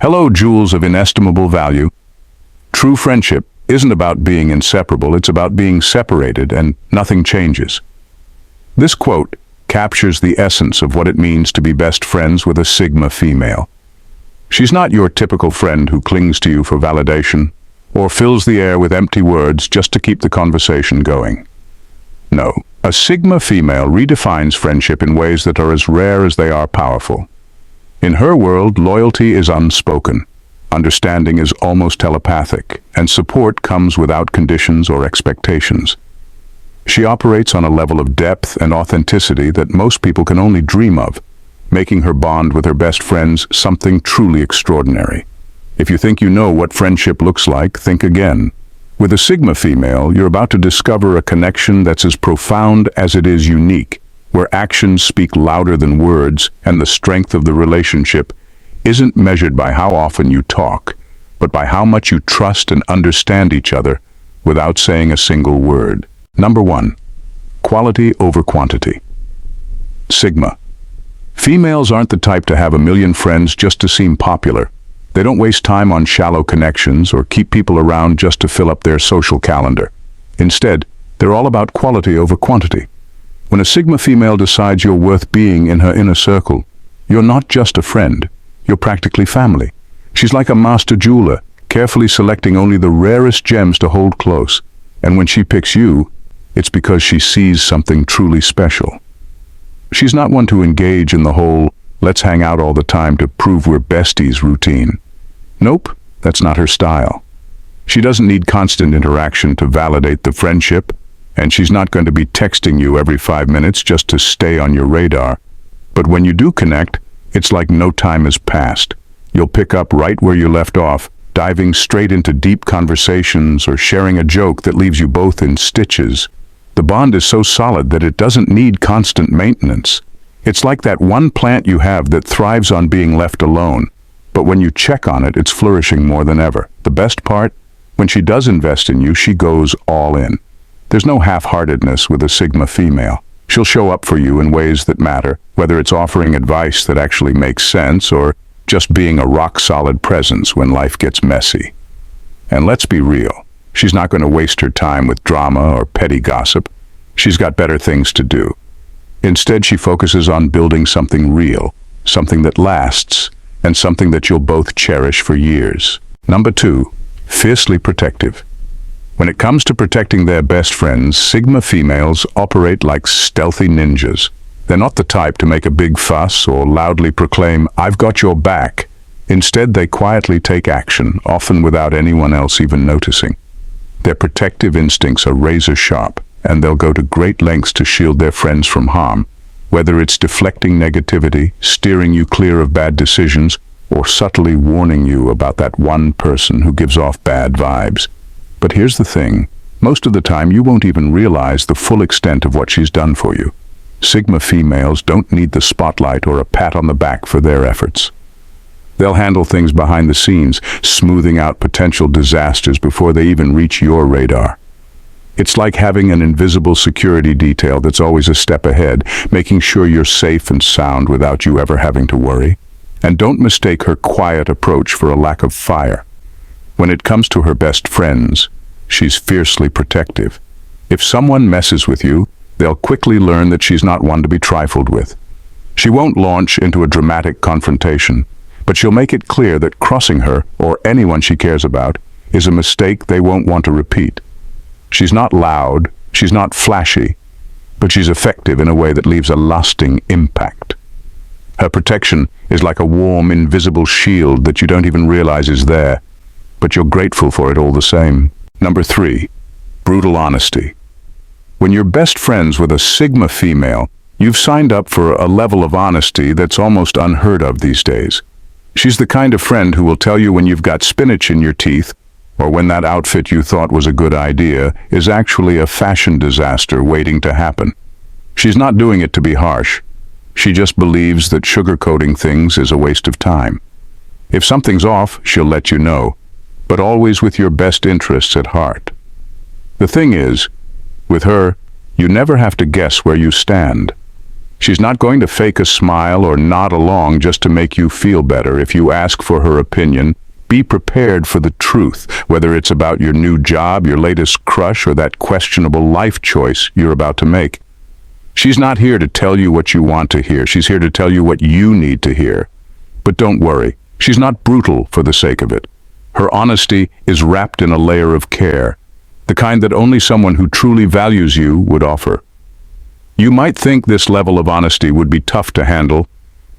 Hello, jewels of inestimable value. True friendship isn't about being inseparable, it's about being separated and nothing changes. This quote captures the essence of what it means to be best friends with a Sigma female. She's not your typical friend who clings to you for validation or fills the air with empty words just to keep the conversation going. No, a Sigma female redefines friendship in ways that are as rare as they are powerful. In her world, loyalty is unspoken, understanding is almost telepathic, and support comes without conditions or expectations. She operates on a level of depth and authenticity that most people can only dream of, making her bond with her best friends something truly extraordinary. If you think you know what friendship looks like, think again. With a Sigma female, you're about to discover a connection that's as profound as it is unique, where actions speak louder than words, and the strength of the relationship isn't measured by how often you talk, but by how much you trust and understand each other without saying a single word. Number 1. Quality over quantity. Sigma. Females aren't the type to have a million friends just to seem popular. They don't waste time on shallow connections or keep people around just to fill up their social calendar. Instead, they're all about quality over quantity. When a Sigma female decides you're worth being in her inner circle, you're not just a friend, you're practically family. She's like a master jeweler, carefully selecting only the rarest gems to hold close. And when she picks you, it's because she sees something truly special. She's not one to engage in the whole, let's hang out all the time to prove we're besties routine. Nope, that's not her style. She doesn't need constant interaction to validate the friendship, and she's not going to be texting you every 5 minutes just to stay on your radar. But when you do connect, it's like no time has passed. You'll pick up right where you left off, diving straight into deep conversations or sharing a joke that leaves you both in stitches. The bond is so solid that it doesn't need constant maintenance. It's like that one plant you have that thrives on being left alone, but when you check on it, it's flourishing more than ever. The best part? When she does invest in you, she goes all in. There's no half-heartedness with a Sigma female. She'll show up for you in ways that matter, whether it's offering advice that actually makes sense or just being a rock-solid presence when life gets messy. And let's be real, she's not going to waste her time with drama or petty gossip. She's got better things to do. Instead, she focuses on building something real, something that lasts, and something that you'll both cherish for years. Number 2, fiercely protective. When it comes to protecting their best friends, Sigma females operate like stealthy ninjas. They're not the type to make a big fuss or loudly proclaim, "I've got your back." Instead, they quietly take action, often without anyone else even noticing. Their protective instincts are razor sharp, and they'll go to great lengths to shield their friends from harm, whether it's deflecting negativity, steering you clear of bad decisions, or subtly warning you about that one person who gives off bad vibes. But here's the thing, most of the time you won't even realize the full extent of what she's done for you. Sigma females don't need the spotlight or a pat on the back for their efforts. They'll handle things behind the scenes, smoothing out potential disasters before they even reach your radar. It's like having an invisible security detail that's always a step ahead, making sure you're safe and sound without you ever having to worry. And don't mistake her quiet approach for a lack of fire. When it comes to her best friends, she's fiercely protective. If someone messes with you, they'll quickly learn that she's not one to be trifled with. She won't launch into a dramatic confrontation, but she'll make it clear that crossing her, or anyone she cares about, is a mistake they won't want to repeat. She's not loud, she's not flashy, but she's effective in a way that leaves a lasting impact. Her protection is like a warm, invisible shield that you don't even realize is there, but you're grateful for it all the same. Number 3, brutal honesty. When you're best friends with a Sigma female, you've signed up for a level of honesty that's almost unheard of these days. She's the kind of friend who will tell you when you've got spinach in your teeth, or when that outfit you thought was a good idea is actually a fashion disaster waiting to happen. She's not doing it to be harsh. She just believes that sugarcoating things is a waste of time. If something's off, she'll let you know, but always with your best interests at heart. The thing is, with her, you never have to guess where you stand. She's not going to fake a smile or nod along just to make you feel better. If you ask for her opinion, be prepared for the truth, whether it's about your new job, your latest crush, or that questionable life choice you're about to make. She's not here to tell you what you want to hear. She's here to tell you what you need to hear. But don't worry, she's not brutal for the sake of it. Her honesty is wrapped in a layer of care, the kind that only someone who truly values you would offer. You might think this level of honesty would be tough to handle,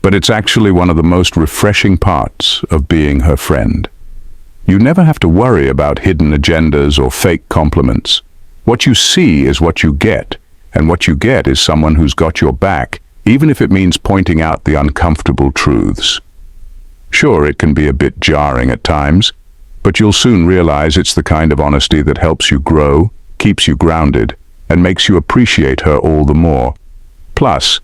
but it's actually one of the most refreshing parts of being her friend. You never have to worry about hidden agendas or fake compliments. What you see is what you get, and what you get is someone who's got your back, even if it means pointing out the uncomfortable truths. Sure, it can be a bit jarring at times, but you'll soon realize it's the kind of honesty that helps you grow, keeps you grounded, and makes you appreciate her all the more. Plus,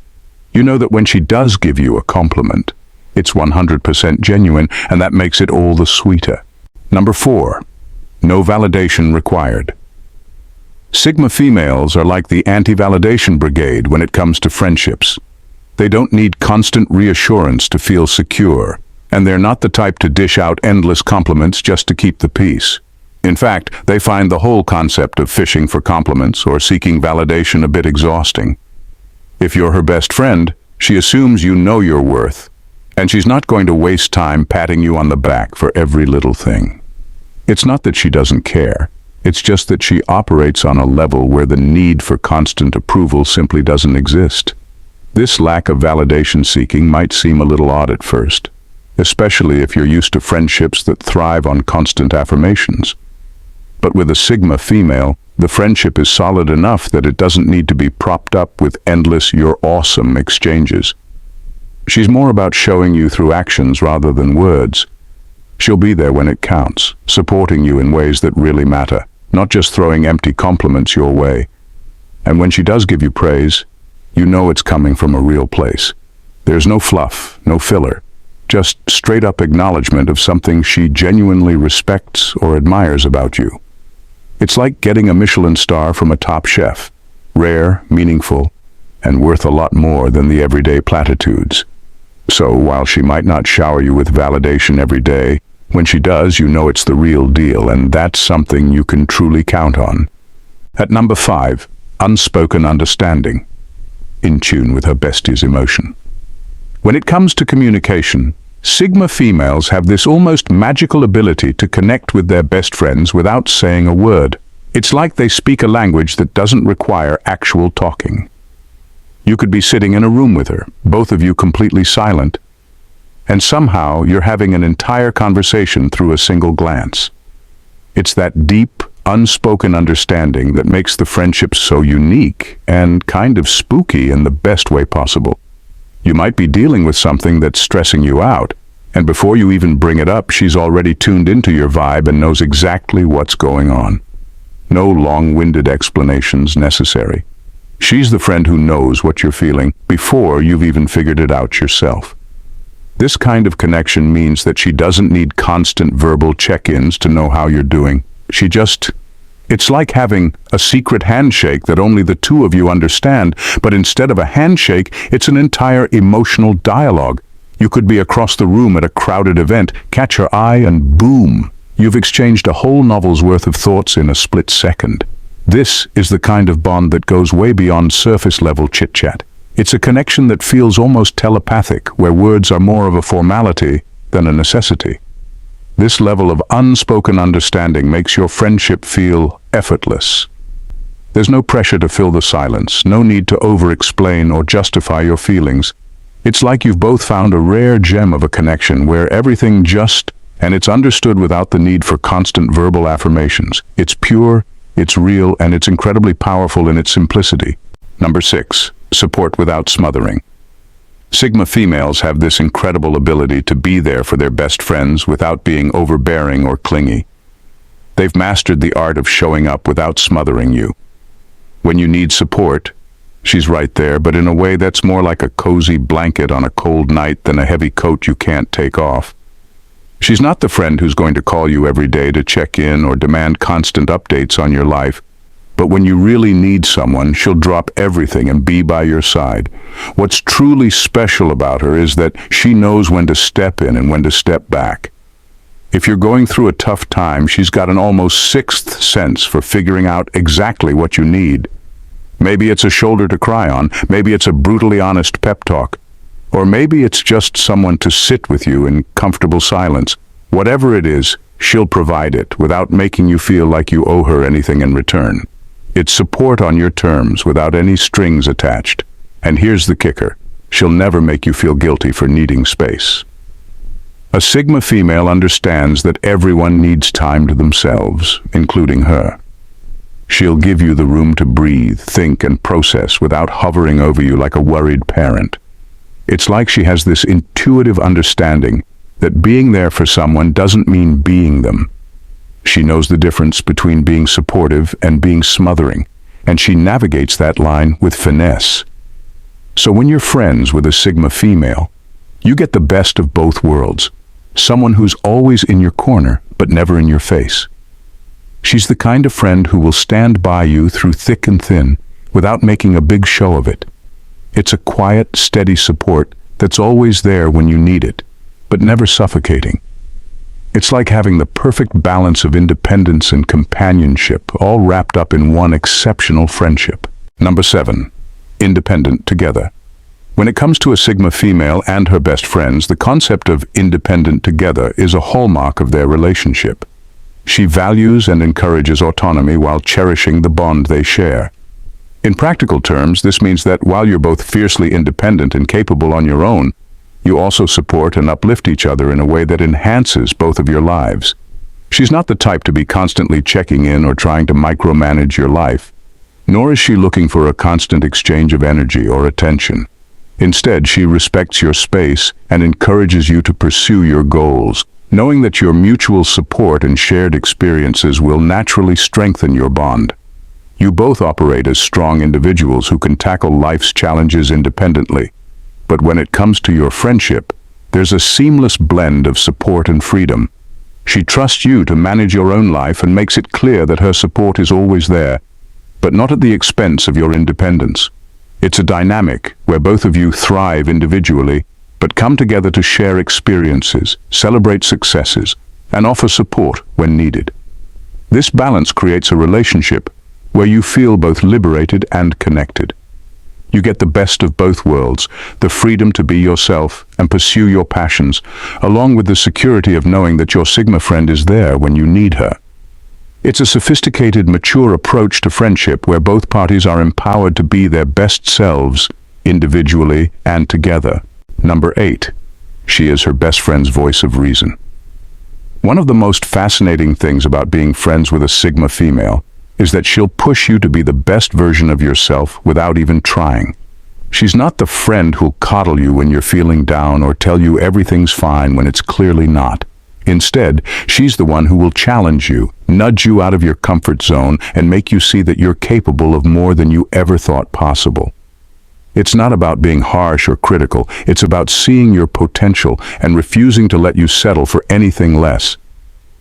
you know that when she does give you a compliment, it's 100% genuine, and that makes it all the sweeter. Number 4, no validation required. Sigma females are like the anti-validation brigade when it comes to friendships. They don't need constant reassurance to feel secure, and they're not the type to dish out endless compliments just to keep the peace. In fact, they find the whole concept of fishing for compliments or seeking validation a bit exhausting. If you're her best friend, she assumes you know your worth, and she's not going to waste time patting you on the back for every little thing. It's not that she doesn't care. It's just that she operates on a level where the need for constant approval simply doesn't exist. This lack of validation seeking might seem a little odd at first, especially if you're used to friendships that thrive on constant affirmations. But with a Sigma female, the friendship is solid enough that it doesn't need to be propped up with endless "you're awesome" exchanges. She's more about showing you through actions rather than words. She'll be there when it counts, supporting you in ways that really matter, not just throwing empty compliments your way. And when she does give you praise, you know it's coming from a real place. There's no fluff, no filler, just straight-up acknowledgement of something she genuinely respects or admires about you. It's like getting a Michelin star from a top chef, rare, meaningful, and worth a lot more than the everyday platitudes. So while she might not shower you with validation every day, when she does, you know it's the real deal, and that's something you can truly count on. At number 5, Unspoken Understanding. In tune with her bestie's emotion. When it comes to communication, Sigma females have this almost magical ability to connect with their best friends without saying a word. It's like they speak a language that doesn't require actual talking. You could be sitting in a room with her, both of you completely silent, and somehow you're having an entire conversation through a single glance. It's that deep, unspoken understanding that makes the friendship so unique and kind of spooky in the best way possible. You might be dealing with something that's stressing you out, and before you even bring it up, she's already tuned into your vibe and knows exactly what's going on. No long-winded explanations necessary. She's the friend who knows what you're feeling before you've even figured it out yourself. This kind of connection means that she doesn't need constant verbal check-ins to know how you're doing. It's like having a secret handshake that only the two of you understand, but instead of a handshake, it's an entire emotional dialogue. You could be across the room at a crowded event, catch her eye, and boom, you've exchanged a whole novel's worth of thoughts in a split second. This is the kind of bond that goes way beyond surface-level chit-chat. It's a connection that feels almost telepathic, where words are more of a formality than a necessity. This level of unspoken understanding makes your friendship feel effortless. There's no pressure to fill the silence, no need to over-explain or justify your feelings. It's like you've both found a rare gem of a connection where everything and it's understood without the need for constant verbal affirmations. It's pure, it's real, and it's incredibly powerful in its simplicity. Number 6, support without smothering. Sigma females have this incredible ability to be there for their best friends without being overbearing or clingy. They've mastered the art of showing up without smothering you. When you need support, she's right there, but in a way that's more like a cozy blanket on a cold night than a heavy coat you can't take off. She's not the friend who's going to call you every day to check in or demand constant updates on your life. But when you really need someone, she'll drop everything and be by your side. What's truly special about her is that she knows when to step in and when to step back. If you're going through a tough time, she's got an almost sixth sense for figuring out exactly what you need. Maybe it's a shoulder to cry on, maybe it's a brutally honest pep talk, or maybe it's just someone to sit with you in comfortable silence. Whatever it is, she'll provide it without making you feel like you owe her anything in return. It's support on your terms without any strings attached. And here's the kicker: she'll never make you feel guilty for needing space. A Sigma female understands that everyone needs time to themselves, including her. She'll give you the room to breathe, think, and process without hovering over you like a worried parent. It's like she has this intuitive understanding that being there for someone doesn't mean being them. She knows the difference between being supportive and being smothering, and she navigates that line with finesse. So when you're friends with a Sigma female, you get the best of both worlds. Someone who's always in your corner, but never in your face. She's the kind of friend who will stand by you through thick and thin, without making a big show of it. It's a quiet, steady support that's always there when you need it, but never suffocating. It's like having the perfect balance of independence and companionship, all wrapped up in one exceptional friendship. Number 7. Independent together. When it comes to a Sigma female and her best friends, the concept of independent together is a hallmark of their relationship. She values and encourages autonomy while cherishing the bond they share. In practical terms, this means that while you're both fiercely independent and capable on your own, you also support and uplift each other in a way that enhances both of your lives. She's not the type to be constantly checking in or trying to micromanage your life, nor is she looking for a constant exchange of energy or attention. Instead, she respects your space and encourages you to pursue your goals, knowing that your mutual support and shared experiences will naturally strengthen your bond. You both operate as strong individuals who can tackle life's challenges independently. But when it comes to your friendship, there's a seamless blend of support and freedom. She trusts you to manage your own life and makes it clear that her support is always there, but not at the expense of your independence. It's a dynamic where both of you thrive individually, but come together to share experiences, celebrate successes, and offer support when needed. This balance creates a relationship where you feel both liberated and connected. You get the best of both worlds, the freedom to be yourself and pursue your passions, along with the security of knowing that your Sigma friend is there when you need her. It's a sophisticated, mature approach to friendship where both parties are empowered to be their best selves, individually and together. Number 8. She is her best friend's voice of reason. One of the most fascinating things about being friends with a Sigma female is that she'll push you to be the best version of yourself without even trying. She's not the friend who'll coddle you when you're feeling down or tell you everything's fine when it's clearly not. Instead, she's the one who will challenge you, nudge you out of your comfort zone, and make you see that you're capable of more than you ever thought possible. It's not about being harsh or critical, it's about seeing your potential and refusing to let you settle for anything less.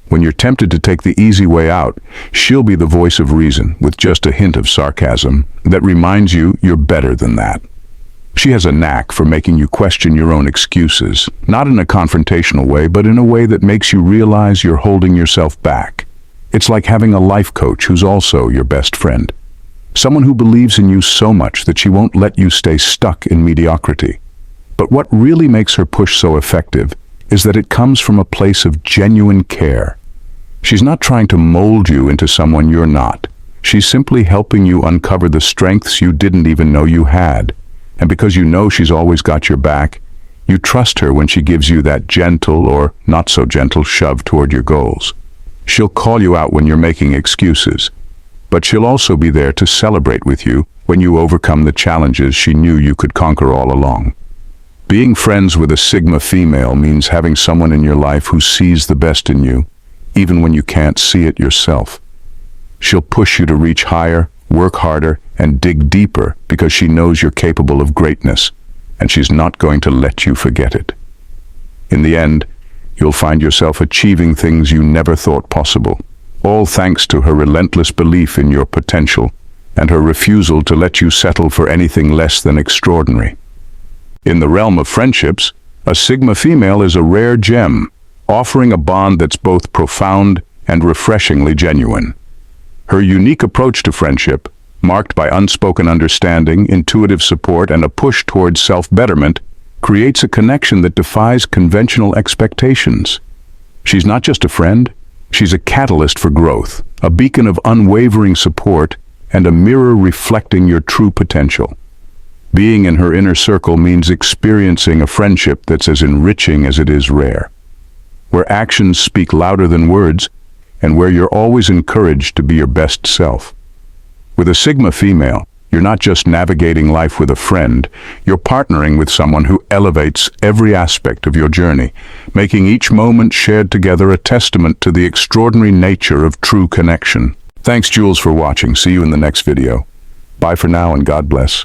When you're tempted to take the easy way out, she'll be the voice of reason with just a hint of sarcasm that reminds you you're better than that. She has a knack for making you question your own excuses, not in a confrontational way, but in a way that makes you realize you're holding yourself back. It's like having a life coach who's also your best friend. Someone who believes in you so much that she won't let you stay stuck in mediocrity. But what really makes her push so effective is that it comes from a place of genuine care. She's not trying to mold you into someone you're not. She's simply helping you uncover the strengths you didn't even know you had. And because you know she's always got your back, you trust her when she gives you that gentle or not so gentle shove toward your goals. She'll call you out when you're making excuses, but she'll also be there to celebrate with you when you overcome the challenges she knew you could conquer all along. Being friends with a Sigma female means having someone in your life who sees the best in you, even when you can't see it yourself. She'll push you to reach higher, work harder, and dig deeper because she knows you're capable of greatness, and she's not going to let you forget it. In the end, you'll find yourself achieving things you never thought possible, all thanks to her relentless belief in your potential and her refusal to let you settle for anything less than extraordinary. In the realm of friendships, a Sigma female is a rare gem, offering a bond that's both profound and refreshingly genuine. Her unique approach to friendship, marked by unspoken understanding, intuitive support, and a push towards self-betterment, creates a connection that defies conventional expectations. She's not just a friend, she's a catalyst for growth, a beacon of unwavering support, and a mirror reflecting your true potential. Being in her inner circle means experiencing a friendship that's as enriching as it is rare, where actions speak louder than words, and where you're always encouraged to be your best self. With a Sigma female, you're not just navigating life with a friend, you're partnering with someone who elevates every aspect of your journey, making each moment shared together a testament to the extraordinary nature of true connection. Thanks, Jules, for watching. See you in the next video. Bye for now, and God bless.